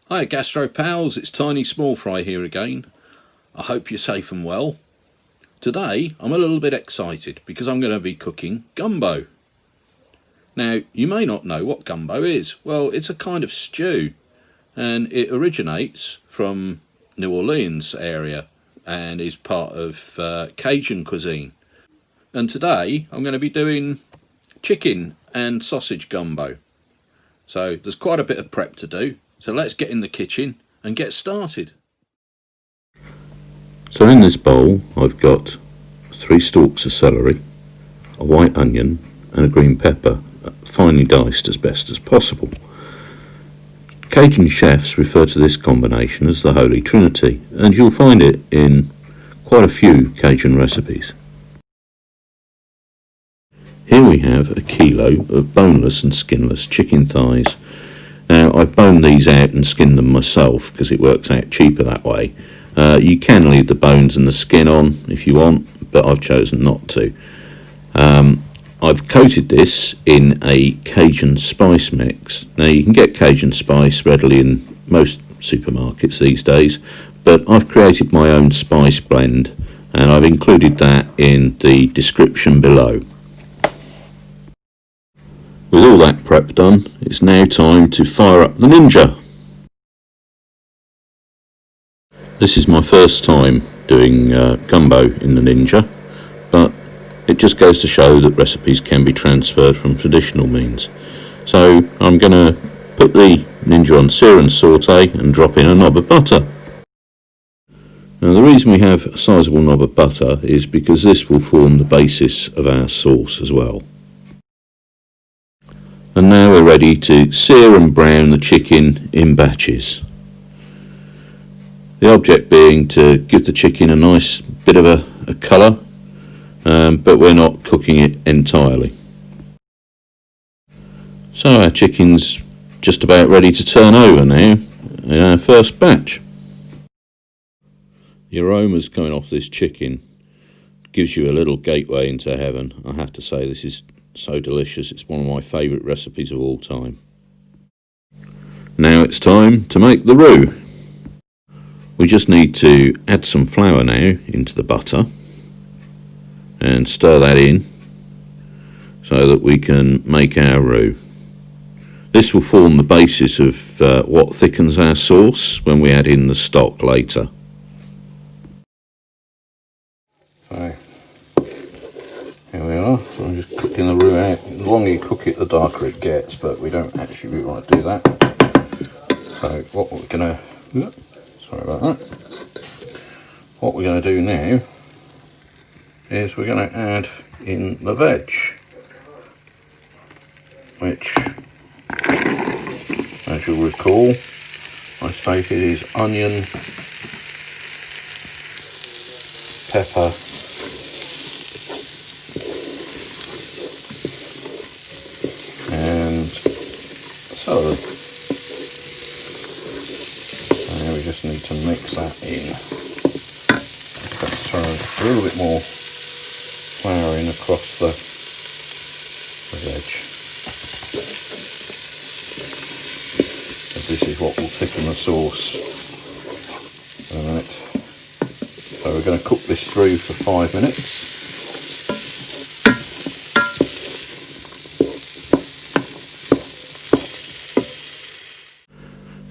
Hi Gastro Pals, it's Tiny Small Fry here again. I hope you're safe and well. Today I'm a little bit excited because I'm going to be cooking gumbo. Now you may not know what gumbo is. Well, it's a kind of stew and it originates from New Orleans area and is part of Cajun cuisine. And today I'm going to be doing chicken and sausage gumbo. So there's quite a bit of prep to do. So let's get in the kitchen and get started. So in this bowl I've got 3 stalks of celery, a white onion and a green pepper, finely diced as best as possible. Cajun chefs refer to this combination as the Holy Trinity, and you'll find it in quite a few Cajun recipes. Here we have a kilo of boneless and skinless chicken thighs. Now I've boned these out and skinned them myself because it works out cheaper that way. You can leave the bones and the skin on if you want, but I've chosen not to. I've coated this in a Cajun Spice mix. Now you can get Cajun Spice readily in most supermarkets these days, but I've created my own spice blend and I've included that in the description below. With all that prep done, it's now time to fire up the Ninja. This is my first time doing gumbo in the Ninja, but it just goes to show that recipes can be transferred from traditional means. So I'm going to put the Ninja on sear and saute and drop in a knob of butter. Now the reason we have a sizable knob of butter is because this will form the basis of our sauce as well. And now we're ready to sear and brown the chicken in batches. The object being to give the chicken a nice bit of a colour, but we're not cooking it entirely. So our chicken's just about ready to turn over now in our first batch. The aromas coming off this chicken gives you a little gateway into heaven. I have to say, this is so delicious. It's one of my favourite recipes of all time. Now it's time to make the roux. We just need to add some flour now into the butter and stir that in so that we can make our roux. This will form the basis of what thickens our sauce when we add in the stock later. So here we are. So I'm just cooking the roux out. The longer you cook it, the darker it gets, but we don't actually really want to do that. So what we're going to, sorry about that. What we're going to do now is we're going to add in the veg, which, as you'll recall, I stated is onion, pepper, and celery. So now we just need to mix that in. Let's throw a little bit more flour in across the veg, as this is what will thicken the sauce in a minute. So we're going to cook this through for 5 minutes.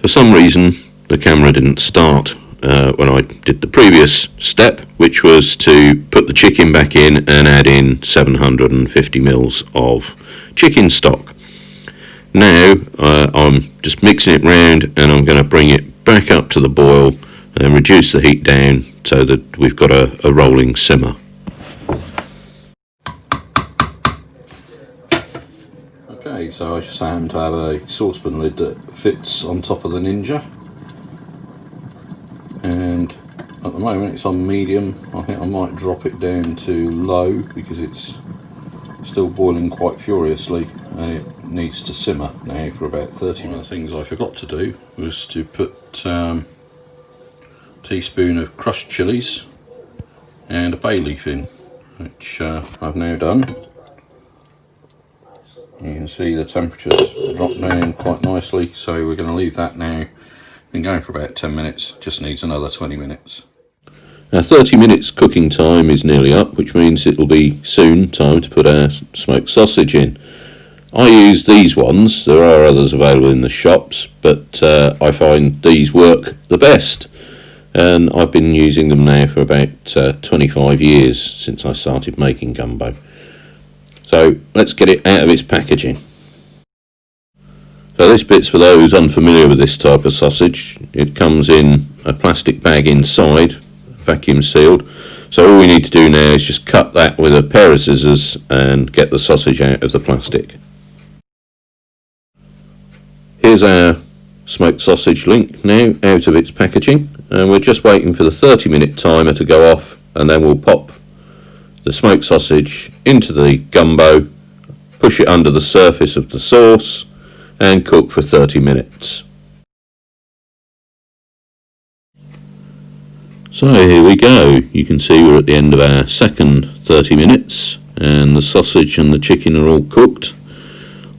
For some reason the camera didn't start when I did the previous step, which was to put the chicken back in and add in 750 ml of chicken stock. Now I'm just mixing it round and I'm going to bring it back up to the boil and reduce the heat down so that we've got a rolling simmer. Okay, so I just happen to have a saucepan lid that fits on top of the Ninja, and at the moment it's on medium. I think I might drop it down to low because it's still boiling quite furiously and it needs to simmer now for about 30 minutes. One of the things I forgot to do was to put a teaspoon of crushed chillies and a bay leaf in, which I've now done. You can see the temperature's dropped down quite nicely, so we're going to leave that now. Been going for about 10 minutes, just needs another 20 minutes. Our 30 minutes cooking time is nearly up, which means it'll be soon time to put our smoked sausage in. I use these ones, there are others available in the shops, but I find these work the best. And I've been using them now for about 25 years since I started making gumbo. So let's get it out of its packaging. So this bit's for those unfamiliar with this type of sausage. It comes in a plastic bag inside, vacuum sealed. So all we need to do now is just cut that with a pair of scissors and get the sausage out of the plastic. Here's our smoked sausage link now out of its packaging, and we're just waiting for the 30-minute timer to go off, and then we'll pop the smoked sausage into the gumbo, push it under the surface of the sauce and cook for 30 minutes. So here we go. You can see we're at the end of our second 30 minutes and the sausage and the chicken are all cooked.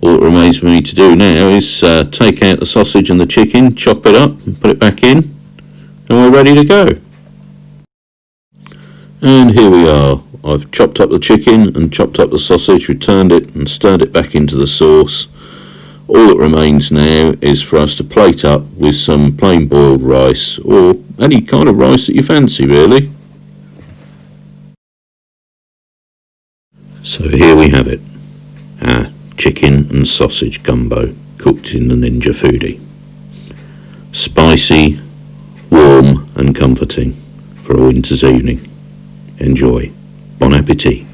All that remains for me to do now is take out the sausage and the chicken, chop it up and put it back in, and we're ready to go. And here we are. I've chopped up the chicken and chopped up the sausage, returned it and stirred it back into the sauce. All that remains now is for us to plate up with some plain boiled rice, or any kind of rice that you fancy really. So here we have it, our chicken and sausage gumbo cooked in the Ninja Foodi. Spicy, warm and comforting for a winter's evening. Enjoy. Bon appetit.